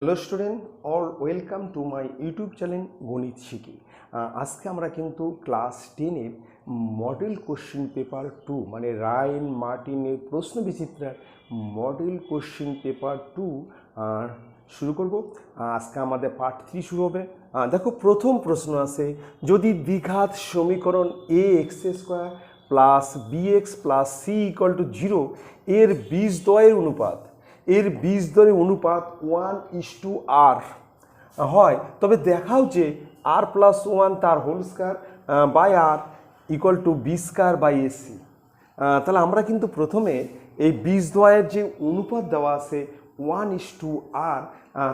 Hello student, all welcome to my YouTube channel গণিত শিখি। আজকে আমরা কিন্তু ক্লাস 10-এর মডেল কোশ্চেন পেপার 2 মানে রায়ন মার্টিনের প্রশ্ন বিচিত্রার মডেল কোশ্চেন পেপার 2 শুরু করব। আজকে আমাদের পার্ট 3 শুরু হবে। দেখো, প্রথম প্রশ্ন আছে, যদি দ্বিঘাত সমীকরণ a x square plus b x plus c equal to 0 এর বীজদ্বয়ের অনুপাত 1:r হয়, তবে দেখাও যে r+1 তার whole square by R equal to B square by AC. তাহলে আমরা কিন্তু প্রথমে এই বীজদ্বয়ের যে অনুপাত দেওয়া আছে 1:r,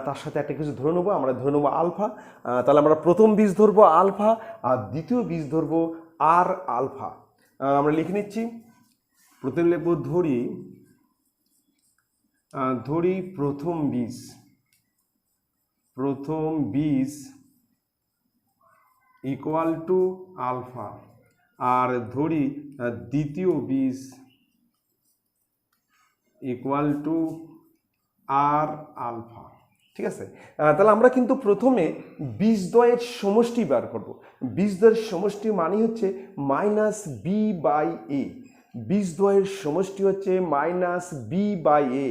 তার সাথে একটা কিছু ধরে নেবো, আমরা ধরে নেবো আলফা। তাহলে আমরা প্রথম বীজ ধরবো আলফা আর দ্বিতীয় বীজ ধরবো আর আলফা। আমরা লিখে নিচ্ছি। প্রথমে লিখবো ধরি প্রথম বীজ ইকুয়াল টু আলফা, আর ধরি দ্বিতীয় বীজ ইকুয়াল টু আর আলফা। ঠিক আছে, তাহলে আমরা কিন্তু প্রথমে বীজদ্বয়ের সমষ্টি বার করব। বীজদ্বয়ের সমষ্টি মানে হচ্ছে মাইনাস বি বাই এ। বীজদ্বয়ের সমষ্টি হচ্ছে মাইনাস বি বাই এ,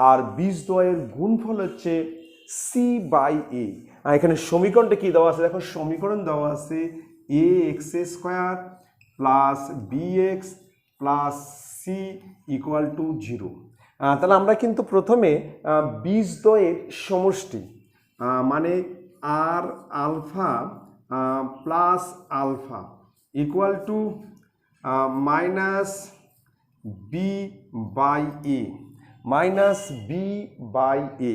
আর বীজদ্বয়ের গুণফল হচ্ছে সি বাই এ। এখানে সমীকরণটা কি দেওয়া আছে? দেখো, সমীকরণ দেওয়া আছে a x square plus b x plus c equal to 0। তাহলে আমরা কিন্তু প্রথমে বীজদ্বয়ের সমষ্টি মানে r alpha plus alpha equal to minus b by a,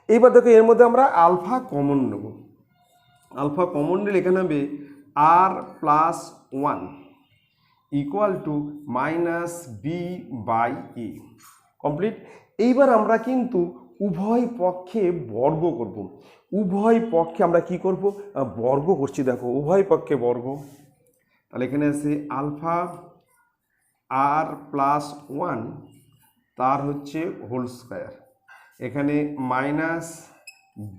এইবার দেখো, এর মধ্যে আমরা আলফা কমন নেব। আলফা কমন নিলে এখানে হবে r+1 equal to minus b by a. Complete. এইবার আমরা কিন্তু উভয় পক্ষে বর্গ করব। উভয় পক্ষে আমরা কি করব? বর্গ করছি। দেখো, উভয় পক্ষে বর্গ। তাহলে এখানে আছে আলফা r+1 তার হচ্ছে হোল স্কয়ার, এখানে মাইনাস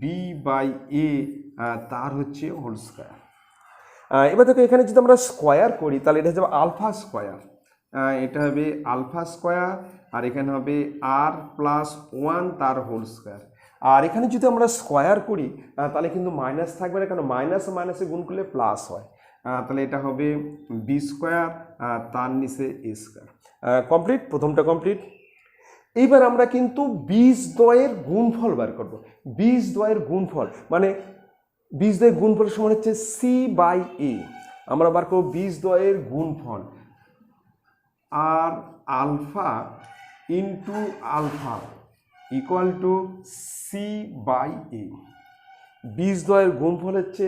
বি বাই এ তার হচ্ছে হোল স্কয়ার। এবার দেখো, এখানে যদি আমরা স্কোয়ার করি তাহলে এটা হবে আলফা স্কোয়ার, এটা হবে আলফা স্কোয়ার, আর এখানে হবে r+1 তার হোল স্কোয়ার। আর এখানে যদি আমরা স্কোয়ার করি তাহলে কিন্তু মাইনাস থাকবে না, কারণ মাইনাস মাইনাসে গুণ করলে প্লাস হয়। তাহলে এটা হবে বি স্কোয়ার তার নিচে এ স্কোয়ার। কমপ্লিট, প্রথমটা কমপ্লিট। এইবার আমরা কিন্তু বীজদ্বয়ের গুণফল বার করব। বীজদ্বয়ের গুণফল মানে বীজদ্বয়ের গুণফল সমান হচ্ছে সি বাই এ। আমরা বার করব বীজদ্বয়ের গুণফল r alpha into alpha equal to c by a. বীজদ্বয়ের গুণফল হচ্ছে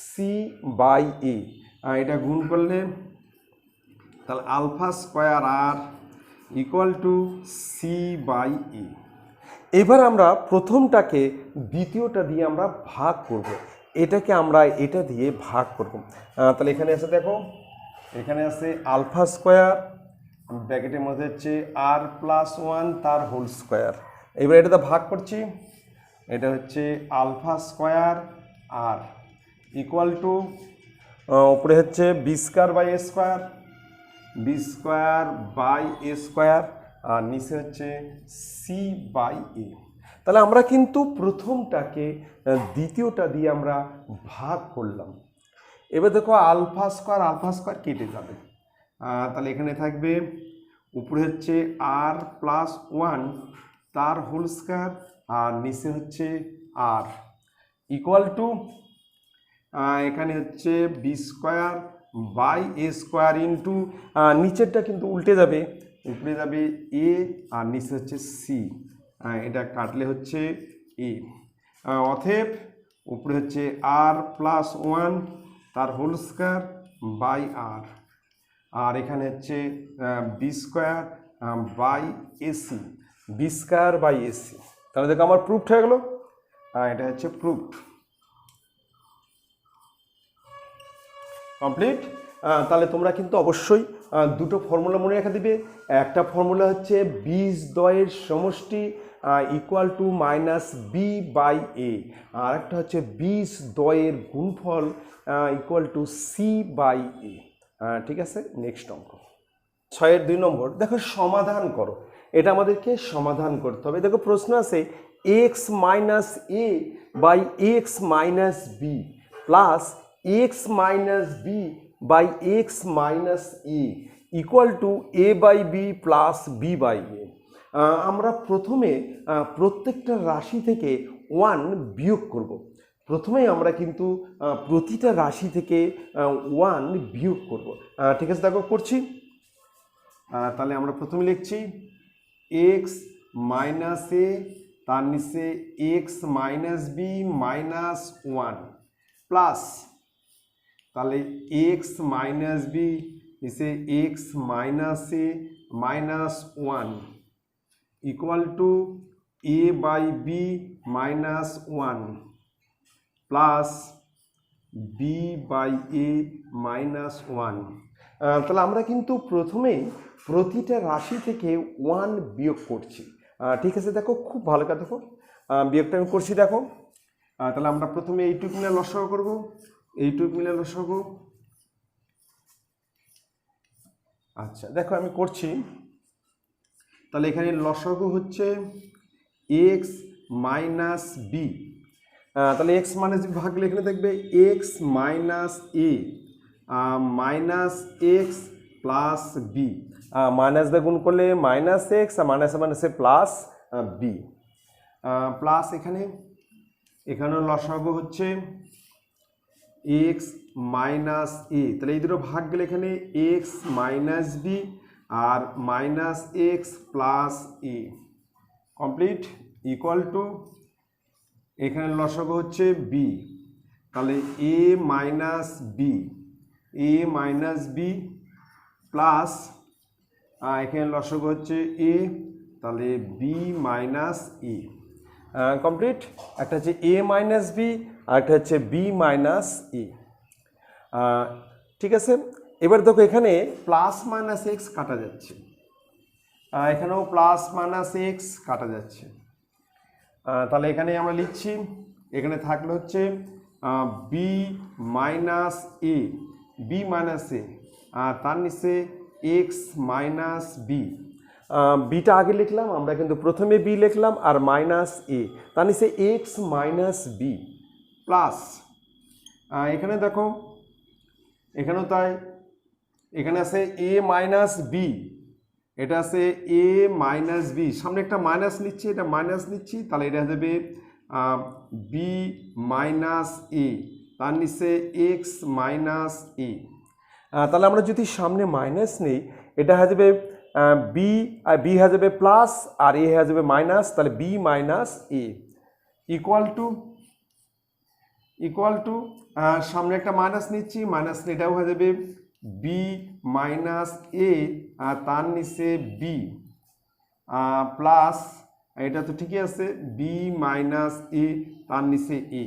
সি বাই এ। এটা গুণ করলে তাহলে alpha square r equal to c by a. এবার আমরা প্রথমটাকে দ্বিতীয়টা দিয়ে আমরা ভাগ করব, এটাকে আমরা এটা দিয়ে ভাগ করব। তাহলে এখানে আছে, দেখো, এখানে আছে আলফা স্কোয়ার, ব্র্যাকেটের মধ্যে হচ্ছে r+1 তার হোল স্কোয়ার। এবার এটাতে ভাগ করছি, এটা হচ্ছে alpha square r equal to উপরে হচ্ছে B square by A square, b square by A square, আর নিচে হচ্ছে সি বাই এ। তাহলে আমরা কিন্তু প্রথমটাকে দ্বিতীয়টা দিয়ে আমরা ভাগ করলাম। এবার দেখো, আলফা স্কোয়ার কেটে যাবে, তাহলে এখানে থাকবে উপরে হচ্ছে r+1 তার হোল স্কয়ার, আর নিচে হচ্ছে আর ইকুয়াল টু এখানে হচ্ছে B square by A square into নিচেরটা কিন্তু উল্টে যাবে, উপরে যাবে এ আর নিচে হচ্ছে সি, এটা কাটলে হচ্ছে এ। অতএব উপরে হচ্ছে r+1 তার হোল স্কয়ার বাই আর, আর এখানে হচ্ছে B square by AC, B square by AC. তাহলে দেখো, আমার প্রুফড হয়ে গেল। এটা হচ্ছে প্রুফড, কমপ্লিট। তাহলে তোমরা কিন্তু অবশ্যই দুটো ফর্মুলা মনে রেখে দিবে। একটা ফর্মুলা হচ্ছে বীজদ্বয়ের সমষ্টি equal to minus b by a, আর একটা হচ্ছে 20 দ্বয়ের গুণফল equal to c by a. ঠিক আছে, নেক্সট অঙ্ক 6-এর 2 নম্বর। দেখো সমাধান করো, এটা আমাদেরকে সমাধান করতে হবে। দেখো প্রশ্ন আছে x minus a by x minus b plus x minus b by x minus A equal to A by b plus B by a. আমরা প্রথমে প্রত্যেকটা রাশি থেকে 1 বিয়োগ করব। প্রথমেই আমরা কিন্তু প্রতিটা রাশি থেকে 1 বিয়োগ করব। ঠিক আছে, দেখো করছি। তাহলে আমরা প্রথমে লিখছি এক্স মাইনাস এ, তার নিচে X minus B minus 1 plus, তাহলে এক্স মাইনাস বি নিচে X minus A minus 1 equal to A by B minus 1 plus B by A minus 1। তাহলে আমরা কিন্তু প্রথমেই প্রতিটা রাশি থেকে 1 বিয়োগ করছি। ঠিক আছে, দেখো খুব ভালো কথা, দেখো বিয়োগটা আমি করছি। দেখো তাহলে আমরা প্রথমে এইটুক মিলে লসাগু করব, এইটুক মিলে লসাগু। আচ্ছা দেখো আমি করছি। তাহলে এখানে লসাগু হচ্ছে এক্স মাইনাস বি, তাহলে এক্স মাইনাস বি ভাগলে এখানে দেখবে এক্স মাইনাস এ minus x plus b, minus দিয়ে গুণ করলে মাইনাস এক্স আর মাইনাসে মাইনাসে প্লাস বি প্লাস এখানেও লসাগু হচ্ছে এক্স মাইনাস এ, তাহলে এই দুটো ভাগ গেলে এখানে এক্স মাইনাস বি আর minus x plus A complete equal to এখানে লসাগু হচ্ছে বি, তাহলে এ মাইনাস বি প্লাস এখানে লসাগু হচ্ছে এ, তাহলে বি মাইনাস এ কমপ্লিট। একটা হচ্ছে এ মাইনাস বি আর একটা হচ্ছে বি মাইনাস এ। ঠিক আছে, এবার দেখো এখানে প্লাস মাইনাস এক্স কাটা যাচ্ছে, এখানেও প্লাস মাইনাস এক্স কাটা যাচ্ছে। তাহলে এখানে আমরা লিখছি, এখানে থাকলে হচ্ছে বি মাইনাস এ, তার নিচে এক্স মাইনাস বি, বিটা আগে লিখলাম আমরা, কিন্তু প্রথমে বি লিখলাম আর মাইনাস এ, তার নিচে এক্স মাইনাস বি প্লাস এখানে দেখো এখানেও তাই, এখানে আছে এ মাইনাস বি, এটা আছে এ মাইনাস বি, সামনে একটা মাইনাস নিচ্ছি, এটা মাইনাস নিচ্ছি, তাহলে এটা হয়ে যাবে বি মাইনাস এ, তার নিচে এক্স মাইনাস এ। তাহলে আমরা যদি সামনে মাইনাস নিই, এটা হয়ে যাবে বি, আর বি হয়ে যাবে প্লাস আর এ হয়ে যাবে মাইনাস, তাহলে B minus A equal to সামনে একটা মাইনাস নিচ্ছি, মাইনাস এটাও হয়ে যাবে বি মাইনাস এ আর তার নিচে বি প্লাস, এটা তো ঠিকই আছে বি মাইনাস এ তার নিচে এ।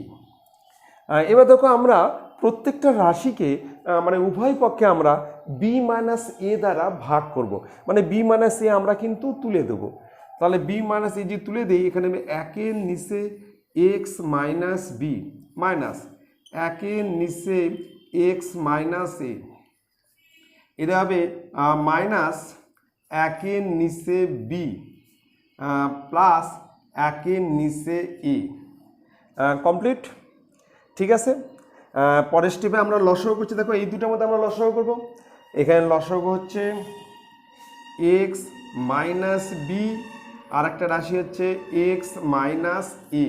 এবার দেখো আমরা প্রত্যেকটা রাশিকে মানে উভয় পক্ষে আমরা বি মাইনাস এ দ্বারা ভাগ করব, মানে বি মাইনাস এ আমরা কিন্তু তুলে দেবো। তাহলে বি মাইনাস এ যে তুলে দিই, এখানে আমি একের নিচে এক্স মাইনাস বি মাইনাস একের নিচে এক্স মাইনাস এ, এটা হবে মাইনাস একের নিচে বি প্লাস একের নিচে এ কমপ্লিট। ঠিক আছে, পরের স্টেপে আমরা লসাগু করছি। দেখো এই দুটোর মধ্যে আমরা লসাগু করব। এখানে লসাগু হচ্ছে এক্স মাইনাস বি আর একটা রাশি হচ্ছে এক্স মাইনাস এ।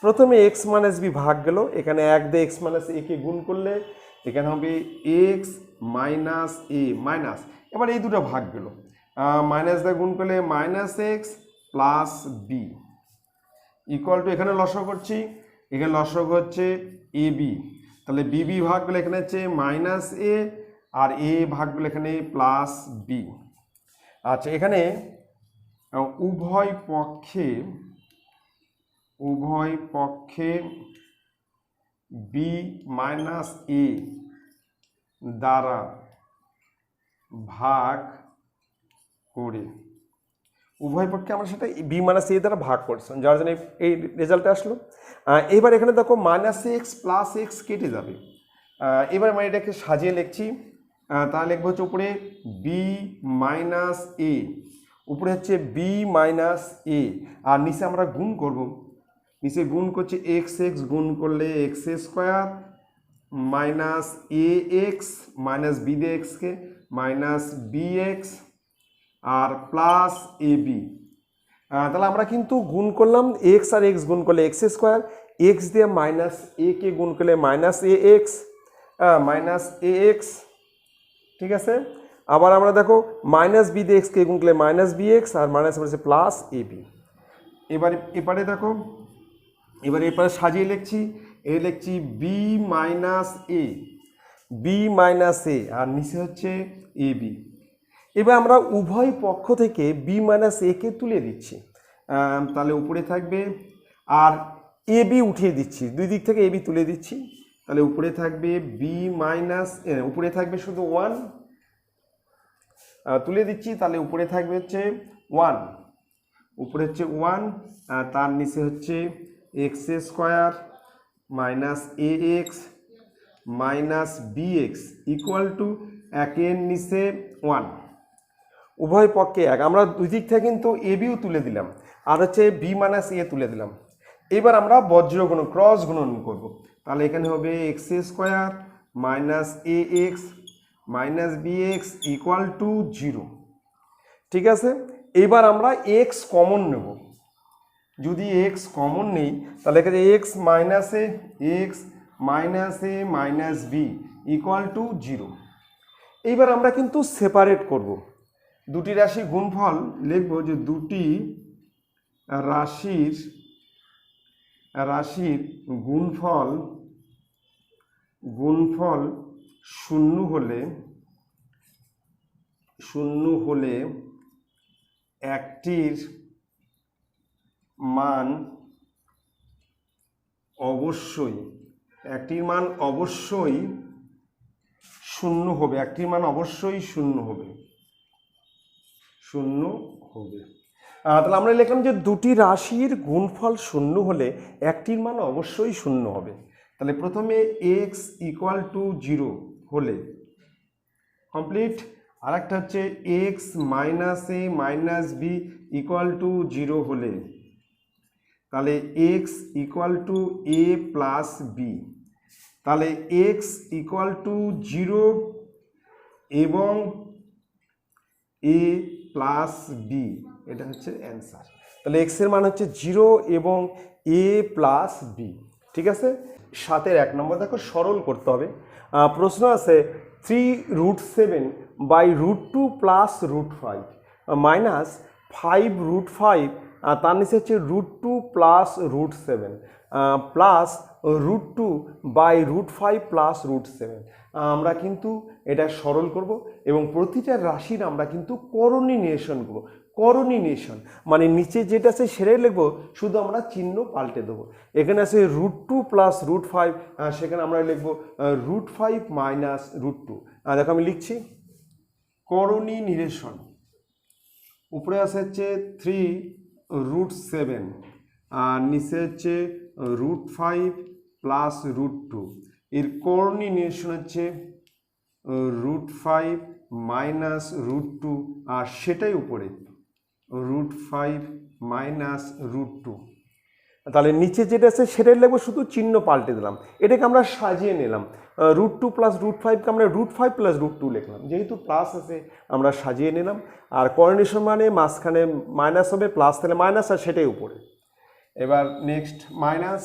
প্রথমে এক্স মাইনাস বি ভাগ গেল, এখানে 1 দিয়ে এক্স মাইনাস এ কে গুণ করলে এখানে হবে এক্স মাইনাস এ মাইনাস, এবার এই দুটো ভাগ গেল, মাইনাস দিয়ে গুণ করলে minus x plus B equal to, এখানে লসাগু করছি, এখানে লসাগু হচ্ছে এ বি, তাহলে বি ভাগ গেলে এখানে হচ্ছে মাইনাস এ আর এ ভাগ গেলে এখানে প্লাস বি। আচ্ছা এখানে উভয় পক্ষে বি মাইনাস এ দ্বারা ভাগ করে উভয় পক্ষে আমরা সেটা বি মাইনাস এ দ্বারা ভাগ করছি, যার জন্য এই রেজাল্টটা আসলো। এবার এখানে দেখো মাইনাস এক্স প্লাস এক্স কেটে যাবে। এবার আমি এটাকে সাজিয়ে লিখছি। তাহলে লিখবো হচ্ছে উপরে বি মাইনাস এ, উপরে হচ্ছে বি মাইনাস এ, আর নিচে আমরা গুণ করব। নিচে গুণ করছে এক্স এক্স, গুণ করলে x square minus A X minus B দিয়ে এক্সকে minus B x R plus A B. তাহলে আমরা কিন্তু গুণ করলাম এক্স আর এক্স গুণ করলে এক্স স্কোয়ার, এক্স দিয়ে মাইনাস এ কে গুণ করলে minus A X minus A x, ঠিক আছে। আবার আমরা দেখো মাইনাস বি দিয়ে এক্সকে গুণ করলে মাইনাস বি এক্স আর মাইনাস হচ্ছে প্লাস এ বি। এবারে দেখো, এবারে সাজিয়ে লিখছি, লিখছি বি মাইনাস এ, বি মাইনাস এ আর নিচে হচ্ছে এ বি। এবার আমরা উভয় পক্ষ থেকে বি মাইনাস এ কে তুলে দিচ্ছি, তাহলে উপরে থাকবে, আর এ বি উঠিয়ে দিচ্ছি, দুই দিক থেকে এ বি তুলে দিচ্ছি, তাহলে উপরে থাকবে বি মাইনাস, উপরে থাকবে শুধু ওয়ান, তুলে দিচ্ছি, তাহলে উপরে থাকবে হচ্ছে ওয়ান, উপরে হচ্ছে ওয়ান, তার নিচে হচ্ছে X square minus A X minus B x equal to একের নিচে ওয়ান, উভয় পক্ষে এক। আমরা দুই দিক থেকে কিন্তু এ বিও তুলে দিলাম আর হচ্ছে বি মাইনাস এ তুলে দিলাম। এবার আমরা বজ্র গুণন ক্রস গুণন করব, তাহলে এখানে হবে X square minus A X minus B x equal to 0, ঠিক আছে। এবার আমরা এক্স কমন নেব, যদি এক্স কমন নেই তাহলে এখানে x minus A minus b equal to 0। এইবার আমরা কিন্তু সেপারেট করব, দুটি রাশির গুণফল লিখব যে দুটি রাশির গুণফল শূন্য হলে একটির মান অবশ্যই শূন্য হবে, একটির মান অবশ্যই শূন্য হবে। তাহলে আমরা লিখলাম যে দুটি রাশির গুণফল শূন্য হলে একটির মান অবশ্যই শূন্য হবে। তাহলে প্রথমে এক্স ইকুয়াল টু 0 হলে কমপ্লিট, আর একটা হচ্ছে x minus A minus b equal to 0 হলে, তাহলে x equal to a plus b, তাহলে এক্স ইকুয়াল টু 0 এবং এ প্লাস বি, এটা হচ্ছে অ্যান্সার। তাহলে এক্স এর মান হচ্ছে 0 এবং এ প্লাস বি, ঠিক আছে। 7-এর 1 নম্বর দেখো সরল করতে হবে। প্রশ্ন আছে 3√7 বাই √2 প্লাস √5 মাইনাস 5√5, তার নিচে হচ্ছে √2 প্লাস √7 প্লাস √2 বাই √5 প্লাস √7। আমরা কিন্তু এটা সরল করব এবং প্রতিটা রাশির আমরা কিন্তু করণীনেশন করব। করণীনেশন মানে নিচে যেটা আছে সেটাই লিখবো, শুধু আমরা চিহ্ন পাল্টে দেবো। এখানে আছে √2 প্লাস √5, সেখানে আমরা লিখবো √5 মাইনাস √2। দেখো আমি লিখছি করণীনিরেশন, উপরে আছে হচ্ছে 3√7 আর নিচে হচ্ছে √5 প্লাস √2, এর করণীনিরেশন হচ্ছে √5 মাইনাস √2 আর সেটাই উপরে √5 মাইনাস √2। তাহলে নিচে যেটা আছে সেটাই লিখবো, শুধু চিহ্ন পাল্টে দিলাম, এটাকে আমরা সাজিয়ে নিলাম। √2 প্লাস √5কে আমরা √5 প্লাস √2 লিখলাম, যেহেতু প্লাস আছে আমরা সাজিয়ে নিলাম। আর করণীনেশন মানে মাঝখানে মাইনাস হবে, প্লাস তাহলে মাইনাস আর সেটাই উপরে। এবার নেক্সট মাইনাস,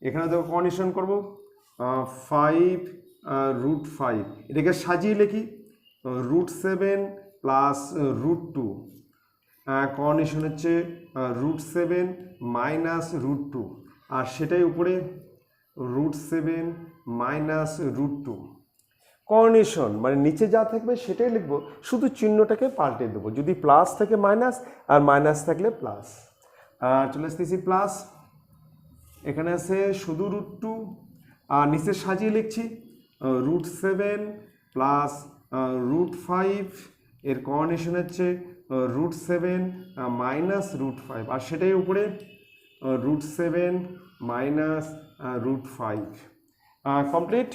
এখানে দেখো করণীনেশন করবো 5√5, এটাকে সাজিয়ে লিখি √7 প্লাস √2, করণীনেশন হচ্ছে √7 মাইনাস √2 আর সেটাই উপরে √7 মাইনাস √2। করণীনেশন মানে নিচে যা থাকবে সেটাই লিখবো, শুধু চিহ্নটাকে পাল্টে দেবো, যদি প্লাস থাকে মাইনাস আর মাইনাস থাকলে প্লাস। চলে আসতেছি প্লাস, এখানে আছে শুধু √2 আর নিচে সাজিয়ে লিখছি √7 প্লাস √5, এর করণীনেশন হচ্ছে √7 মাইনাস √5, আর সেটাই উপরে √7 মাইনাস √5। কমপ্লিট।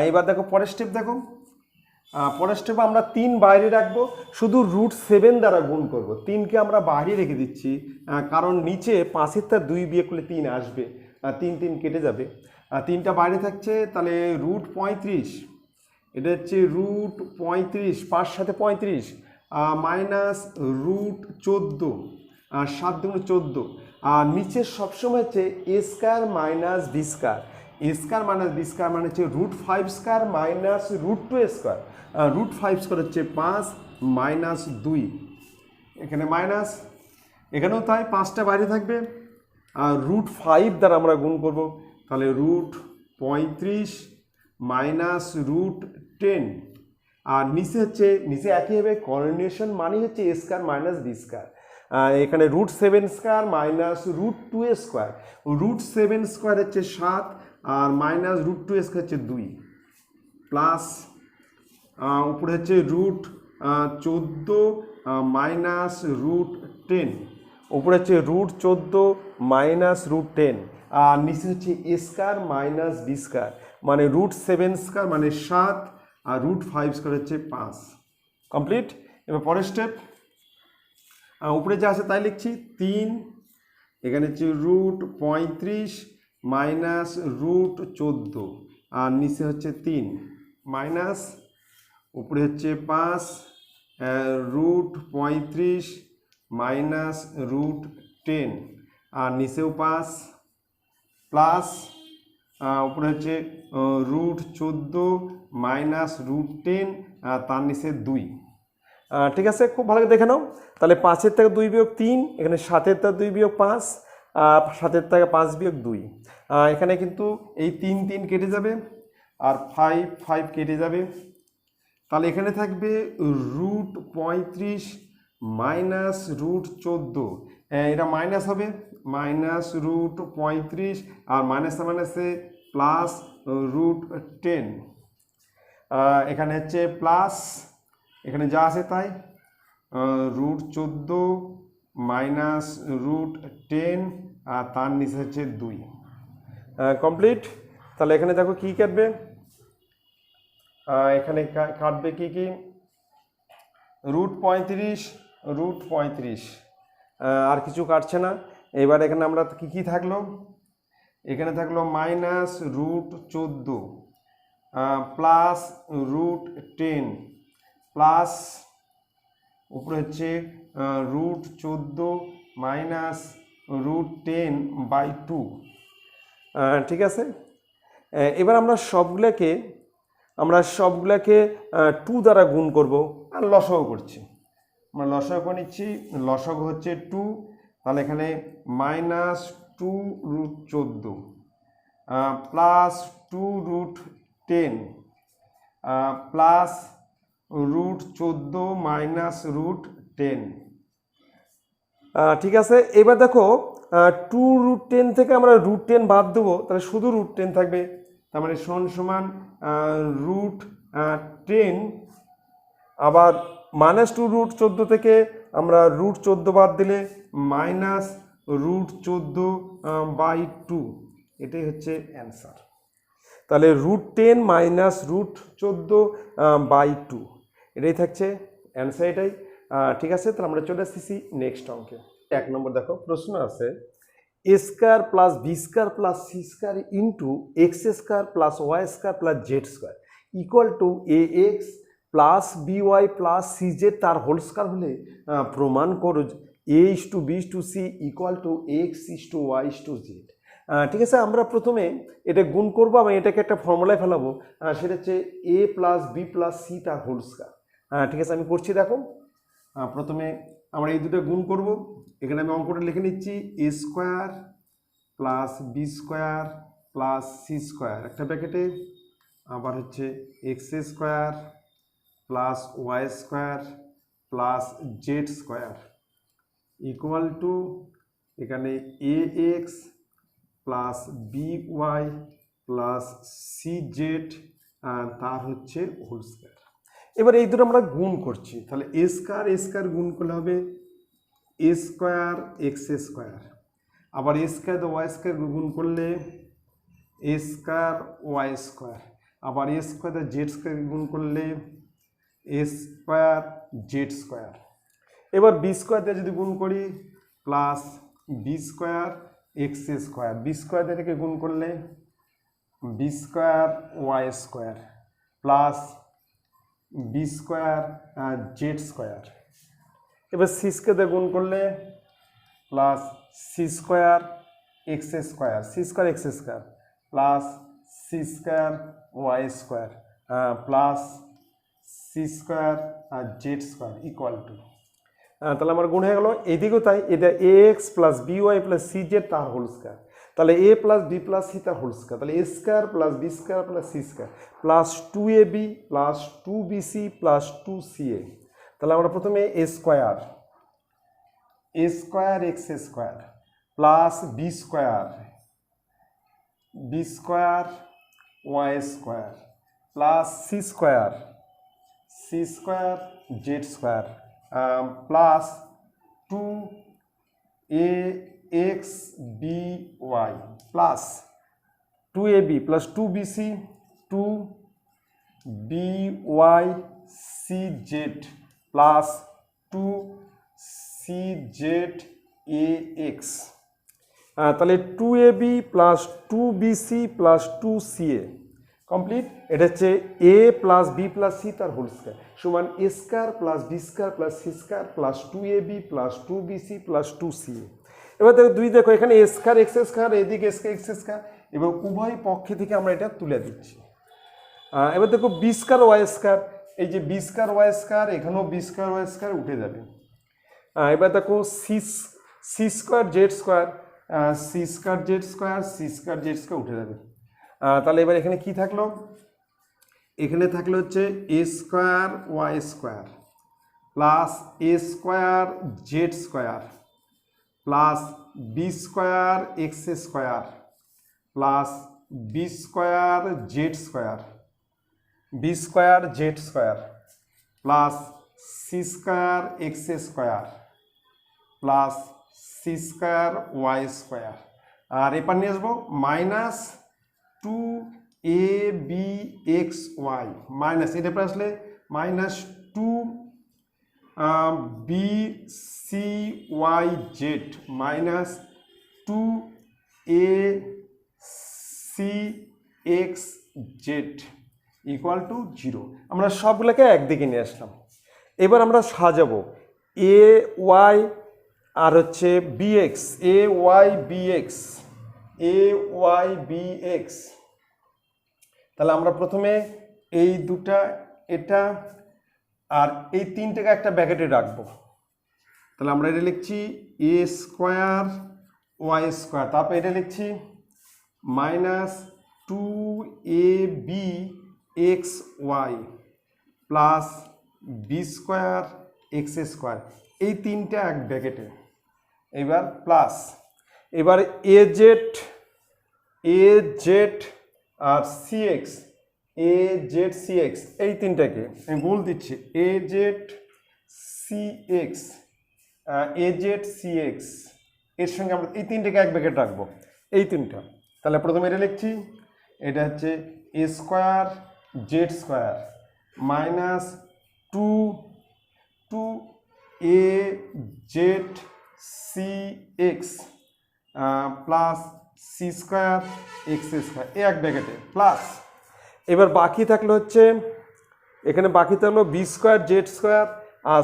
এবার দেখো পরের স্টেপ দেখো। পরের স্টেপে আমরা 3 বাইরে রাখবো, শুধু √7 দ্বারা গুণ করব। 3কে আমরা বাইরে রেখে দিচ্ছি, কারণ নিচে 5-এর তার 2 বিয়োগ করলে 3 আসবে, 3 কেটে যাবে। 3টা বাইরে থাকছে, তাহলে √35, এটা হচ্ছে √35, 5 সাথে 35 মাইনাস √14, 7 দুগুণে 14, আর নিচে সবসময় হচ্ছে a square minus b square. a square minus b square মানে হচ্ছে √5 স্কয়ার মাইনাস √2 স্কয়ার। √5 স্কয়ার হচ্ছে 5 মাইনাস 2, এখানে মাইনাস, এখানেও তাই, 5টা বাইরে থাকবে, আর √5 দ্বারা আমরা গুণ করব, তাহলে √35 মাইনাস √10, আর নিচে হচ্ছে, নিচে একই হবে, কোঅর্ডিনেশন মানে হচ্ছে a square minus b square. এখানে √7 স্কয়ার মাইনাস √2 স্কয়ার, √7 স্কয়ার হচ্ছে 7, আর মাইনাস √2 স্কয়ার হচ্ছে 2, প্লাস উপরে হচ্ছে √14 মাইনাস √10, উপরে হচ্ছে √14 মাইনাস √10, আর নিচে হচ্ছে a square minus b square, মানে √7 স্কয়ার মানে 7, আর √5 স্কয়ার হচ্ছে 5। কমপ্লিট। এবার পরের স্টেপ, উপরে যা আছে তাই লিখছি, 3, এখানে হচ্ছে √35 মাইনাস √14, আর নিচে হচ্ছে 3, মাইনাস উপরে হচ্ছে 5, √35 মাইনাস √10, আর নিচেও 5, প্লাস উপরে হচ্ছে √14 মাইনাস √10, তার নিচে 2। ঠিক আছে, খুব ভালো করে দেখে নাও। তাহলে 5-এর থেকে 2 বিয়োগ 3, এখানে 7-এর থেকে 2 বিয়োগ 5, 7-এর থেকে 5 বিয়োগ 2, এখানে কিন্তু এই 3 কেটে যাবে, আর 5 কেটে যাবে, তাহলে এখানে থাকবে √35 মাইনাস √14, এটা মাইনাস হবে, মাইনাস √35, আর মাইনাসে মাইনাসে প্লাস √10, এখানে হচ্ছে প্লাস, এখানে যা আছে তাই, √14 মাইনাস √10, আর তার নিচে হচ্ছে 2। কমপ্লিট। তাহলে এখানে দেখো কি কাটবে, এখানে কাটবে কি কি, √35, আর কিছু কাটছে না। এবার এখানে আমরা কি থাকলো, এখানে থাকলো মাইনাস √14 প্লাস √10, প্লাস উপরে হচ্ছে √14 মাইনাস √10/2। ঠিক আছে, এবার আমরা সবগুলোকে 2 দ্বারা গুণ করব, আর লসাগু করছি, আমরা লসাগু করে নিচ্ছি, লসাগু হচ্ছে 2, তাহলে এখানে মাইনাস 2√14 প্লাস 2√10 প্লাস √14 মাইনাস √10। ঠিক আছে, এবার দেখো 2√10 থেকে আমরা √10 বাদ দেবো, তাহলে শুধু √10 থাকবে, তার মানে সমান √10, আবার মাইনাস 2√14 থেকে আমরা √14 বাদ দিলে মাইনাস √14/2, এটাই হচ্ছে অ্যান্সার। তাহলে √10 মাইনাস √14/2, এটাই থাকছে অ্যান্সার, এটাই। ঠিক আছে, তাহলে আমরা চলে আসতেছি নেক্সট অঙ্কে। 1 নম্বর দেখো, প্রশ্ন আছে a square plus b square plus c square into x square plus y square plus z square equal to ax plus by plus cz তার হোল স্কয়ার হলে প্রমাণ করো a:b:c ইকুয়াল টু x:y:z। ঠিক আছে, আমরা প্রথমে এটা গুণ করবো, আমি এটাকে একটা ফর্মুলায় ফেলাবো, সেটা হচ্ছে a plus b plus c তার হোল স্কয়ার। ঠিক আছে, আমি করছি, দেখো। প্রথমে আমরা এই দুটো গুণ করব, এখানে আমি অঙ্কটা লিখে নিচ্ছি, a square plus b square plus c square একটা ব্র্যাকেটে, আবার হচ্ছে x square plus y square plus z square equal to এখানে ax plus by plus cz তার হচ্ছে হোল স্কয়ার। এবার এই দুটো আমরা গুণ করছি, তাহলে এ স্কোয়ার গুণ করলে হবে এ স্কোয়ার এক্স স্কোয়ার, আবার এ স্কোয়ার ওয়াই স্কোয়ার গুণ করলে এ স্কোয়ার ওয়াই স্কোয়ার, আবার এ স্কোয়ার জেড স্কোয়ার গুণ করলে এ স্কোয়ার জেড স্কোয়ার। এবার বি স্কোয়ার দিয়ে যদি গুণ করি plus b square x square, b square থেকে গুণ করলে b square y square plus b square z square. এবার সি স্কোয়ার দিয়ে গুণ করলে plus c square x square, c square x square plus c square y square plus c square z square equal to, তাহলে আমার গুণ হয়ে গেল। এদিকেও তাই, এটা এ x plus b y plus c z তার হোল স্কোয়ার, তাহলে a plus b plus c তার হোল স্কোয়ার, তাহলে a square plus b square plus c square plus 2ab plus 2bc plus 2ca। তাহলে আমরা প্রথমে a square x square plus b square y square plus c square z square plus 2axby plus 2ab plus 2bc 2bycz plus 2czax। তাহলে 2ab plus 2bc plus 2ca complete. এটা হচ্ছে a plus b plus c তার whole square সমান a square plus b square plus c square plus 2ab plus 2bc plus 2ca। এবার দেখো দেখো এখানে a square x square, এদিকে x square, এবং উভয় পক্ষে থেকে আমরা এটা তুলে দিচ্ছি। এবার দেখো বি স্কোয়ার ওয়াই স্কোয়ার, এই যে বি স্কোয়ার ওয়াই স্কোয়ার, এখানেও বি স্কোয়ার ওয়াই স্কোয়ার উঠে যাবে। এবার দেখো c square z square, c square z square উঠে যাবে। তাহলে এবার এখানে কি থাকলো, এখানে থাকলো হচ্ছে a square y square plus a square z square plus b square x square plus b square z square plus c square x square plus c square y square. আর এবার নিয়ে আসবো মাইনাস 2abxy মাইনাস, এটা পরে আসলে minus 2bcyz minus 2acxz equal to 0। আমরা সবগুলোকে একদিকে নিয়ে আসলাম। এবার আমরা সাজাবো এ ওয়াই আর হচ্ছে বিএক্স, এ ওয়াই বিএক্স। তাহলে আমরা প্রথমে এই দুটা, এটা আর এই তিনটাকে একটা ব্র্যাকেটে রাখবো। তাহলে আমরা এটা লিখছি এ স্কোয়ার ওয়াই স্কোয়ার, তারপর এটা লিখছি minus 2abxy plus b square x square, এই তিনটা এক ব্র্যাকেটে। এবার প্লাস, এবার এ জেড আর সিএক্স, এই তিনটাকে আমি বল দিচ্ছি এ জেড সিএক্স, এর সঙ্গে আমরা এই তিনটাকে এক ব্র্যাকেট রাখবো, এই তিনটা। তাহলে প্রথমে এটা লিখছি, এটা হচ্ছে a square z square minus 2a z plus c square x square, এই এক ব্র্যাকেটে প্লাস। এবার বাকি থাকলো হচ্ছে, এখানে বাকি থাকলো বি স্কোয়ার জেড স্কোয়ার আর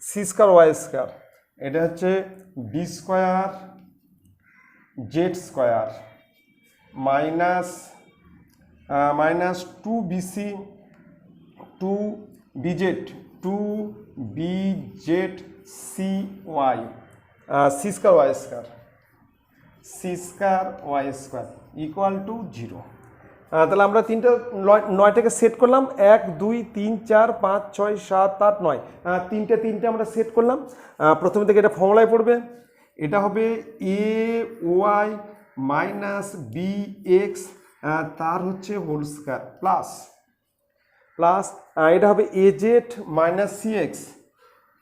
সি স্কোয়ার ওয়াই স্কোয়ার, এটা হচ্ছে B square z square minus 2bc 2bz cy c square y square equal to 0। তাহলে আমরা নয়টাকে সেট করলাম, 1 2 3 4 5 6 7 8 9, তিনটে আমরা সেট করলাম। প্রথমে থেকে এটা ফর্মুলায় পড়বে, এটা হবে a y minus B x তার হচ্ছে হোল স্কোয়ার প্লাস এটা হবে a z minus c x,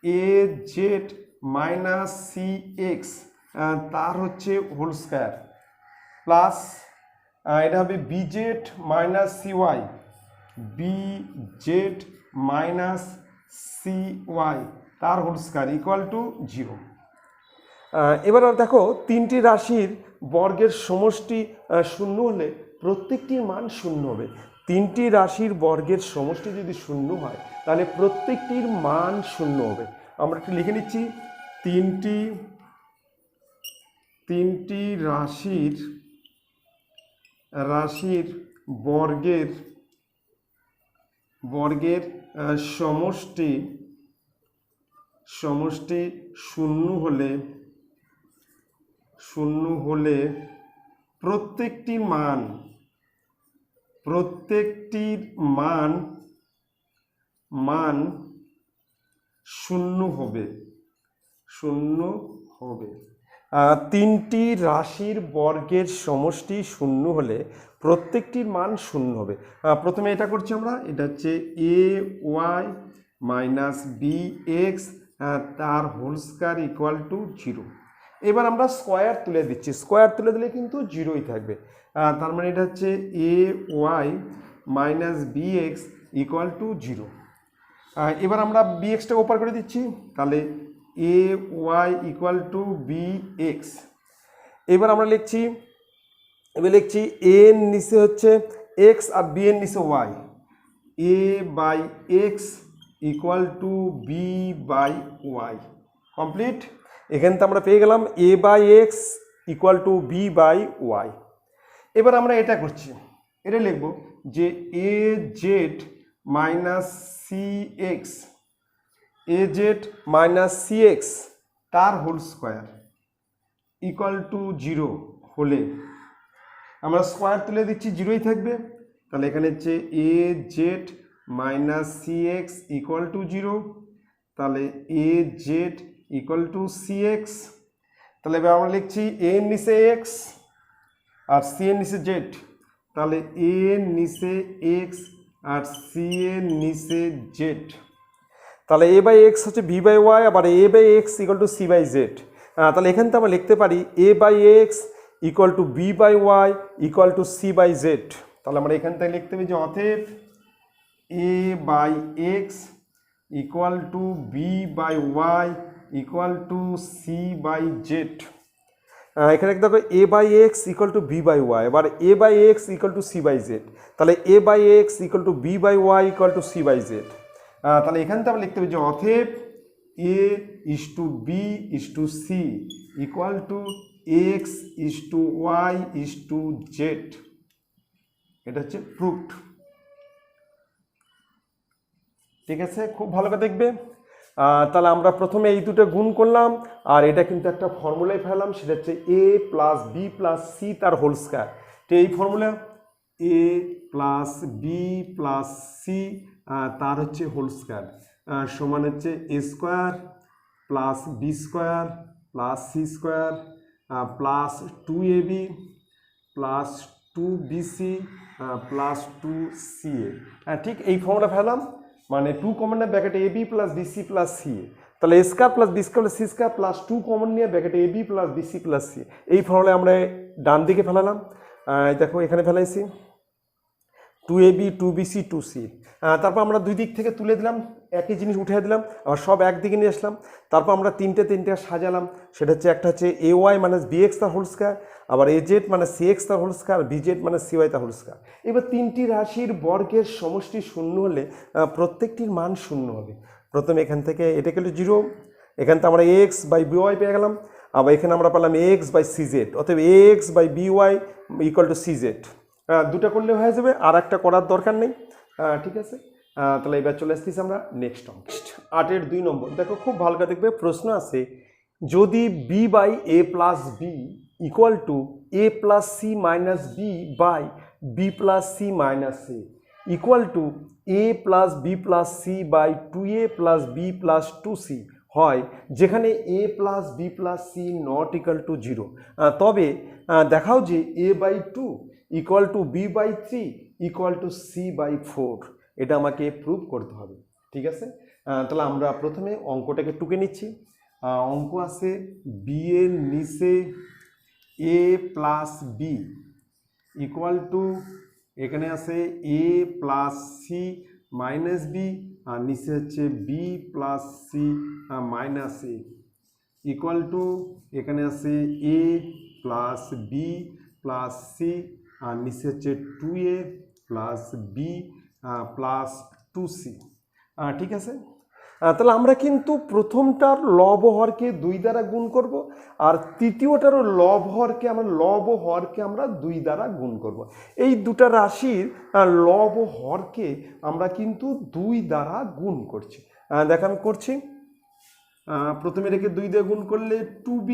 a z minus c x তার হচ্ছে হোল স্কোয়ার, প্লাস এটা হবে b z minus c y, b z minus c y তার whole square equal to 0। এবার দেখো তিনটি রাশির বর্গের সমষ্টি শূন্য হলে প্রত্যেকটির মান শূন্য হবে। তিনটি রাশির বর্গের সমষ্টি যদি শূন্য হয় তাহলে প্রত্যেকটির মান শূন্য হবে। আমরা একটু লিখে নিচ্ছি, তিনটি রাশির বর্গের সমষ্টি শূন্য হলে প্রত্যেকটির মান শূন্য হবে। তিনটি রাশির বর্গের সমষ্টি শূন্য হলে প্রত্যেকটির মান শূন্য হবে। প্রথমে এটা করছি আমরা, এটা হচ্ছে a y minus B x তার হোল স্কোয়ার ইকুয়াল টু 0। এবার আমরা স্কোয়ার তুলে দিচ্ছি, স্কোয়ার তুলে দিলে কিন্তু 0ই থাকবে। তার মানে এটা হচ্ছে a y minus B x equal to 0। এবার আমরা বি এক্সটা ওপার করে দিচ্ছি, তাহলে a y equal to b x. এবার আমরা লিখছি এ এর নিচে হচ্ছে এক্স আর বি এর নিচে y, a by x equal to b by y. Complete. এখান থেকে আমরা পেয়ে গেলাম a by x equal to b by y. এবার আমরা এটা করছি, এটা লিখব যে a z minus c x, a z minus c x তার হোল স্কোয়ার ইকুয়াল টু 0 হলে আমরা স্কোয়ার তুলে দিচ্ছি, 0ই থাকবে। তাহলে এখানে হচ্ছে a z minus c x equal to 0, তাহলে a z equal to c x. তাহলে এবার আমরা লিখছি এ এর নিচে এক্স আর সি এর নিচে জেড, তাহলে এ এর নিচে এক্স আর সি এর নিচে জেড। তাহলে এ বাই এক্স হচ্ছে বি বাই ওয়াই, আবার a by x equal to c by z. তাহলে এখান থেকে আমরা লিখতে পারি a by x equal to b by y equal to c by z. তাহলে আমরা এখান থেকে লিখতে পারি যে অতএব a by x equal to b by y equal to c by z. এখানে দেখো a by x equal to b by y, এবার a by x equal to c by z. তাহলে a by x equal to b by y equal to c by z. তাহলে এখান থেকে আমরা লিখতে পারি যে অতএব a is to b is to c equal to x is to y is to z. এটা হচ্ছে প্রুফড। ঠিক আছে, খুব ভালো করে দেখবে। তাহলে আমরা প্রথমে এই দুটো গুণ করলাম, আর এটা কিন্তু একটা ফর্মুলায় ফেলাম, সেটা হচ্ছে a plus b plus c তার হোল স্কোয়ার। তো এই formula a plus b plus c তার হচ্ছে হোল স্কোয়ার সমান হচ্ছে a square plus b square plus c square plus 2ab plus 2bc plus 2ca। ঠিক এই ফর্মুলা ফেলাম, মানে 2 কমন নিয়ে ব্র্যাকেটে ab plus bc plus ca, তাহলে a square plus b square plus c square plus 2 common নিয়ে ব্র্যাকেটে ab plus bc plus c। এই ফর্মুলা আমরা ডান দিকে ফেলালাম, দেখো এখানে ফেলাইছি 2ab 2bc 2c। তারপর আমরা দুই দিক থেকে তুলে দিলাম, একই জিনিস উঠে দিলাম, আবার সব একদিকে নিয়ে আসলাম। তারপর আমরা তিনটে সাজালাম, সেটা হচ্ছে একটা হচ্ছে a y minus B x তার হোল স্কোয়ার, আবার এ জেড মানে সি এক্স তার হোল স্কোয়ার, বি জেড মানে সি ওয়াই তার হোল স্কোয়ার। এবার তিনটি রাশির বর্গের সমষ্টি শূন্য হলে প্রত্যেকটির মান শূন্য হবে। প্রথমে এখান থেকে এটা গেল 0, এখান থেকে আমরা এক্স বাই বি ওয়াই পেয়ে গেলাম, আবার এখানে আমরা পেলাম এক্স বাই সি জেড, অতএব x by b y equal to c z. দুটা করলে হয়ে যাবে, আর একটা করার দরকার নেই। ঠিক আছে, তাহলে এবার চলে আসতেছি আমরা নেক্সট অঙ্ক 8-এর 2 নম্বর। দেখো খুব ভালো করে দেখবে, প্রশ্ন আছে যদি b by a plus B equal to a plus c minus b by b plus c minus A equal to a plus b plus c by 2a plus b plus 2c হয়, যেখানে a plus b plus c not equal to 0, তবে দেখাও যে a by 2 equal to b by 3 equal to c by 4। এটা আমাকে prove করতে হবে। ঠিক আছে, তাহলে আমরা প্রথমে অঙ্কটাকে টুকে নিচ্ছি। অঙ্ক আছে বি এর নিচে a plus B equal to, এখানে আছে a plus c minus B, আর নিচে হচ্ছে b plus c minus A equal to, এখানে আছে a plus b plus c, আর নিচে হচ্ছে 2a plus b plus 2c। ঠিক আছে, তাহলে আমরা কিন্তু প্রথমটার লব হরকে 2 দ্বারা গুণ করব, আর তৃতীয়টারও লব হরকে আমরা 2 দ্বারা গুণ করব। এই দুটা রাশির লব হরকে আমরা কিন্তু 2 দ্বারা গুণ করছি। দেখ আমি করছি। প্রথমে এটাকে 2 দিয়ে গুণ করলে 2b,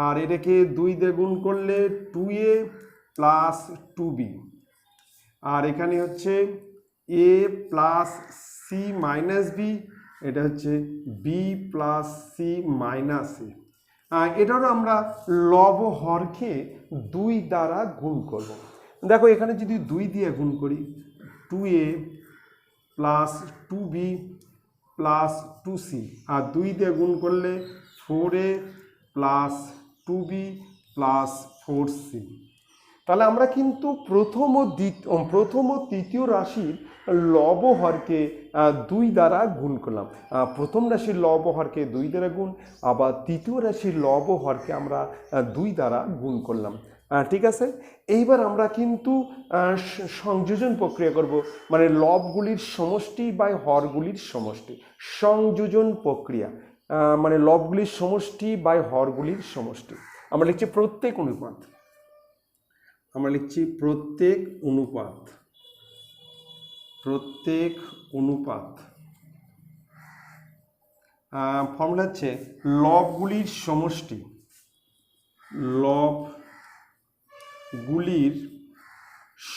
আর এটাকে 2 দিয়ে গুণ করলে 2a প্লাস 2b, আর এখানে হচ্ছে a plus c minus b, এটা হচ্ছে b plus c minus a. এটারও আমরা লব হরকে 2 দ্বারা গুণ করব। দেখো এখানে যদি 2 দিয়ে গুণ করি, 2a plus 2b plus 2c, আর 2 দিয়ে গুণ করলে 4a plus 2b plus 4c। তাহলে আমরা কিন্তু প্রথম ও তৃতীয় রাশির লব হরকে 2 দ্বারা গুণ করলাম। প্রথম রাশির লব হরকে 2 দ্বারা গুণ, আবার তৃতীয় রাশির লব হরকে আমরা 2 দ্বারা গুণ করলাম। ঠিক আছে, এইবার আমরা কিন্তু সংযোজন প্রক্রিয়া করব, মানে লবগুলির সমষ্টি বাই হরগুলির সমষ্টি। সংযোজন প্রক্রিয়া মানে লবগুলির সমষ্টি বাই হরগুলির সমষ্টি। আমরা লিখছি প্রত্যেক অনুপাত, প্রত্যেক অনুপাত ফর্মুলা হচ্ছে লবগুলির সমষ্টি, লবগুলির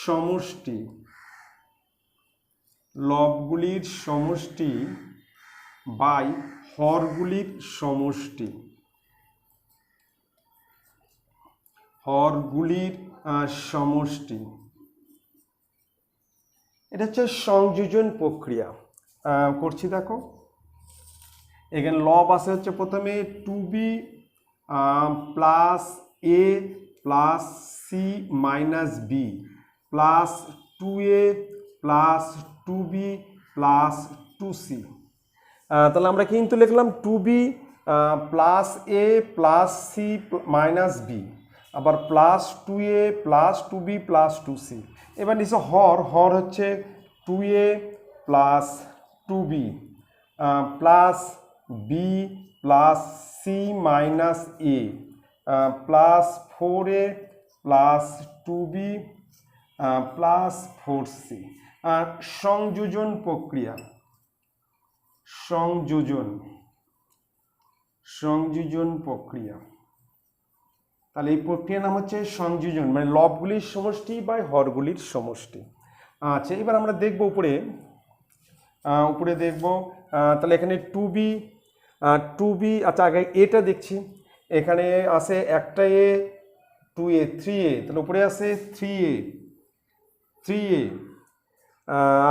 সমষ্টি বাই হরগুলির সমষ্টি, এটা হচ্ছে সংযোজন প্রক্রিয়া। করছি দেখো, এখানে লব আছে হচ্ছে প্রথমে 2b plus a plus c minus b plus 2a plus 2b plus 2c। তাহলে আমরা কিন্তু লিখলাম 2b plus a plus c minus b, আবার plus 2a plus 2b plus 2c। এবার নিচে হর হচ্ছে 2a plus 2b plus b plus c minus a plus 4a plus 2b plus 4c। সংযোজন প্রক্রিয়া, সংযোজন প্রক্রিয়া। তাহলে এই প্রক্রিয়ার নাম হচ্ছে সংযোজন, মানে লবগুলির সমষ্টি বাই হরগুলির সমষ্টি। আচ্ছা, এবার আমরা দেখব উপরে দেখব। তাহলে এখানে 2b, আচ্ছা আগে এটা দেখছি। এখানে আছে একটা a 2a 3a, তাহলে উপরে আছে 3a,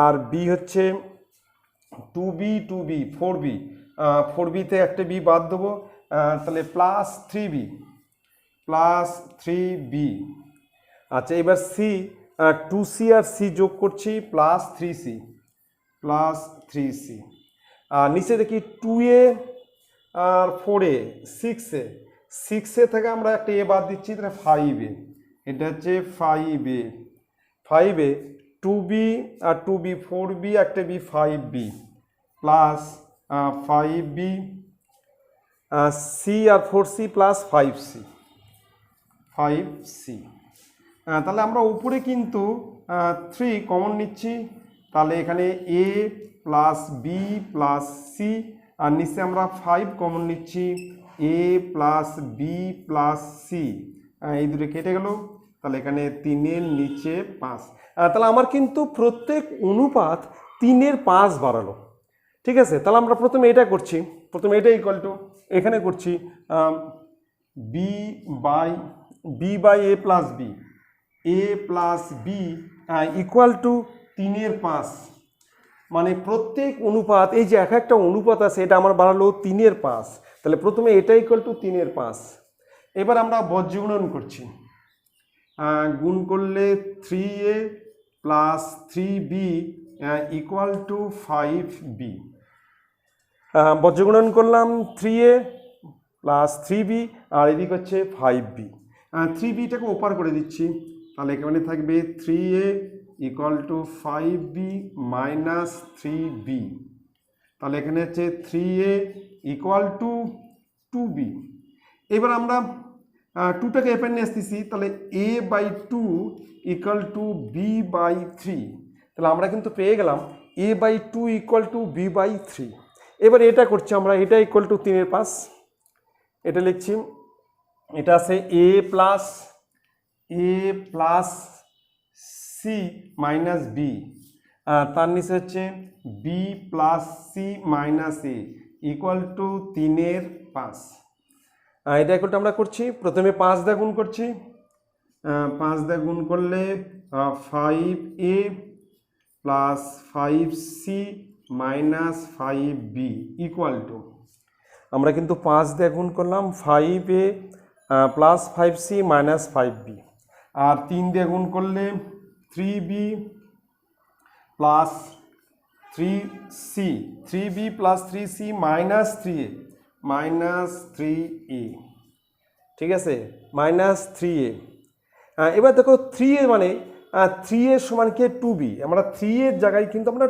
আর b হচ্ছে 2b 4b তে একটা b বাদ দেবো, তাহলে প্লাস 3b। আচ্ছা এবার c, 2c আর c যোগ করছি প্লাস 3c। আর নিচে দেখি 2a আর 4a 6a থেকে আমরা একটা a বাদ দিচ্ছি, তাহলে 5a, এটা হচ্ছে 5a 2b আর 2b 4b একটা b 5b plus 5b c আর 4c প্লাস 5c। তাহলে আমরা উপরে কিন্তু 3 কমন নিচ্ছি, তাহলে এখানে a plus b plus c, আর নিচে আমরা 5 কমন নিচ্ছি, a plus b plus c. এই দুটো কেটে গেল, তাহলে এখানে 3-এর নিচে 5। তাহলে আমার কিন্তু প্রত্যেক অনুপাত 3-এর 5 বাড়ালো। ঠিক আছে, তাহলে আমরা প্রথমে এটা করছি, প্রথমে এটা ইকুয়াল টু এখানে করছি b by a plus B equal to 3-এর 5, মানে প্রত্যেক অনুপাত, এই যে এক একটা অনুপাত আছে, এটা আমার বাড়ালো 3/5, তাহলে প্রথমে এটা ইকুয়াল টু 3/5। এবার আমরা বজ্রগুণন করছি, গুণ করলে 3a plus 3b equal to 5b। বজ্রগুণন করলাম 3a প্লাস 3b, আর এদিক হচ্ছে 5b। 3bটাকে ওপার করে দিচ্ছি, তাহলে এখানে থাকবে 3a equal to 5b minus 3b, তাহলে এখানে হচ্ছে 3a ইকুয়াল টু 2b। এবার আমরা 2টাকে এপার নিয়ে আসতেছি, তাহলে a/2 ইকুয়াল টু b/3, তাহলে আমরা কিন্তু পেয়ে গেলাম a/2 ইকুয়াল টু b/3। এবার এটা করছি আমরা, এটা ইকুয়াল টু 3/5, এটা লিখছি, এটা আছে a plus c minus b, তার নিচে হচ্ছে b plus c minus a equal to 3/5। এটা ইকুয়াল টু আমরা করছি, প্রথমে 5 দিয়ে গুণ করছি, 5 দিয়ে গুণ করলে 5a plus 5c minus 5b equal to, আমরা কিন্তু 5 দিয়ে গুণ করলাম 5a plus 5c minus 5b, আর 3 দিয়ে গুণ করলে 3b plus 3c, 3b plus 3c minus 3a minus 3a, ঠিক আছে, মাইনাস 3a। এবার দেখো 3a মানে 3a সমান কি 2b, আমরা 3 এর জায়গায় কিন্তু আমরা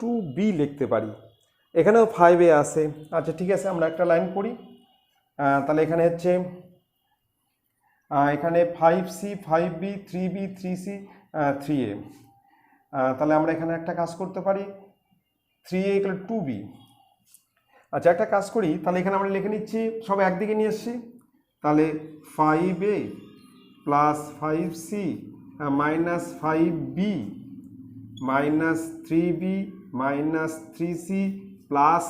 2b লিখতে পারি, এখানেও 5a আছে। আচ্ছা ঠিক আছে, আমরা একটা লাইন করি, তাহলে এখানে হচ্ছে এখানে 5c 5b 3b 3c 3a, তাহলে আমরা এখানে একটা কাজ করতে পারি, 3a ইকুয়াল 2b। আচ্ছা একটা কাজ করি, তাহলে এখানে আমরা লিখে নিচ্ছি, সব একদিকে নিয়ে এসছি, তাহলে 5a plus 5c minus 5b minus 3b minus 3c plus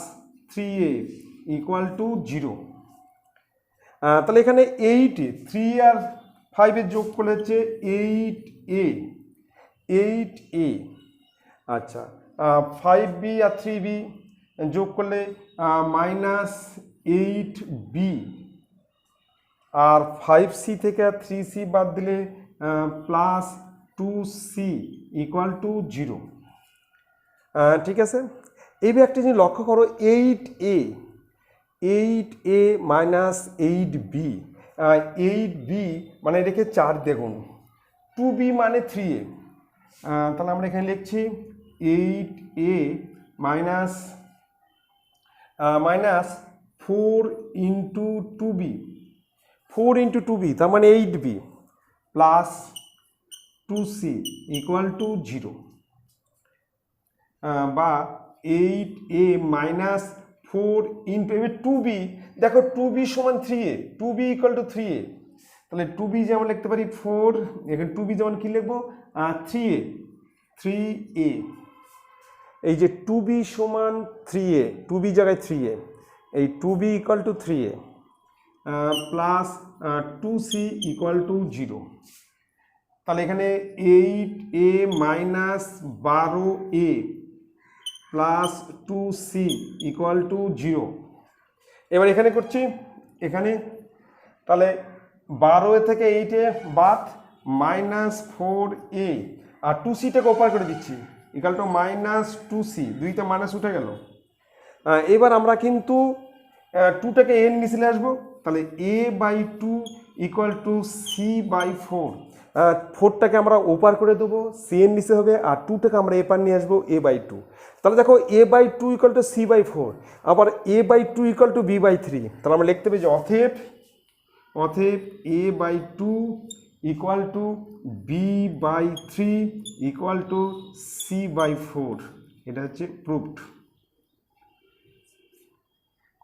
3a equal to 0। তাহলে এখানে 8a, 3 আর 5 যোগ করলে হচ্ছে 8a। আচ্ছা 5b আর 3b যোগ করলে মাইনাস 8b, আর 5c থেকে 3c বাদ দিলে প্লাস 2c ইকুয়াল টু 0। ঠিক আছে, এইবার একটা জিনিস লক্ষ্য করো, 8a মাইনাস 8b, 8b মানে এটাকে 4 দিয়ে গুণ, 2b মানে 3a, তাহলে আমরা এখানে লিখছি 8a minus 4 into 2b, 4 into 2b তার মানে 8b plus 2c equal to 0, বা 8a মাইনাস 4 ইন্টু, এবার 2b, দেখো 2b সমান 3a, 2b equal to 3a, তাহলে 2b যেমন লিখতে পারি 4, এখানে 2b যেমন কি লিখবো 3a, এই যে 2b সমান 3a, 2b জায়গায় 3a, এই 2b equal to 3a plus 2c equal to 0, তাহলে এখানে 8a minus 12a plus 2c equal to 0। এবার এখানে করছি, এখানে তাহলে 12 থেকে 8a বাদ মাইনাস 4a, আর 2cটাকে ওপার করে দিচ্ছি ইকুয়াল টু মাইনাস 2c, দুইটা মাইনাস উঠে গেল। এবার আমরা কিন্তু 2টাকে এর নিচে আসবো, তাহলে a/2 ইকুয়াল টু c/4, 4টাকে আমরা ওপার করে দেবো, সি এর নিচে হবে, আর 2টাকে আমরা এপার নিয়ে আসবো a/2, তাহলে দেখো a/2 ইকুয়াল টু c/4, আবার a/2 ইকুয়াল টু b/3, তাহলে আমরা লিখতে পারি যে অতএব a/2 equal to b/3 equal to c/4, এটা হচ্ছে প্রুভড,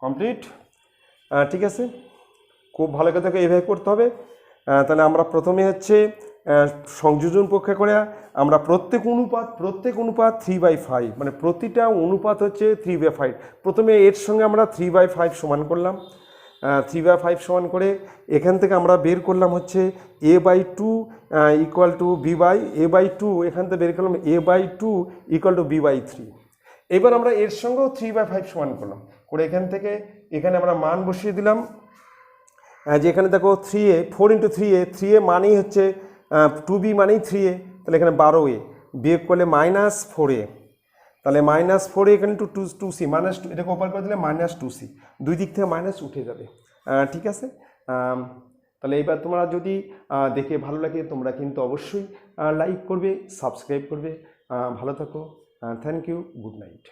কমপ্লিট। ঠিক আছে, খুব ভালো কথা, এইভাবে করতে হবে। তাহলে আমরা প্রথমে হচ্ছে সংযোজন পরীক্ষা করে আমরা প্রত্যেক অনুপাত 3/5, মানে প্রতিটা অনুপাত হচ্ছে 3/5, প্রথমে এর সঙ্গে আমরা 3/5 সমান করলাম, 3/5 সমান করে এখান থেকে আমরা বের করলাম হচ্ছে a/2 ইকুয়াল টু a/2, এখান থেকে বের করলাম a/2 ইকুয়াল টু b/3। এবার আমরা এর সঙ্গেও 3/5 সমান করলাম করে এখান থেকে এখানে আমরা মান বসিয়ে দিলাম, যে এখানে দেখো 3a 4 × 3a মানেই হচ্ছে 2b মানেই 3a, তাহলে এখানে 12a বিয়োগ করলে -4a, তাহলে -4a এখানে টু 2c -2, এটাকে ওপার করে দিলে -2c, দুই দিক থেকে মাইনাস উঠে যাবে। ঠিক আছে, তাহলে এবার তোমরা যদি দেখে ভালো লাগে তোমরা কিন্তু অবশ্যই লাইক করবে, সাবস্ক্রাইব করবে। ভালো থাকো, থ্যাংক ইউ, গুড নাইট।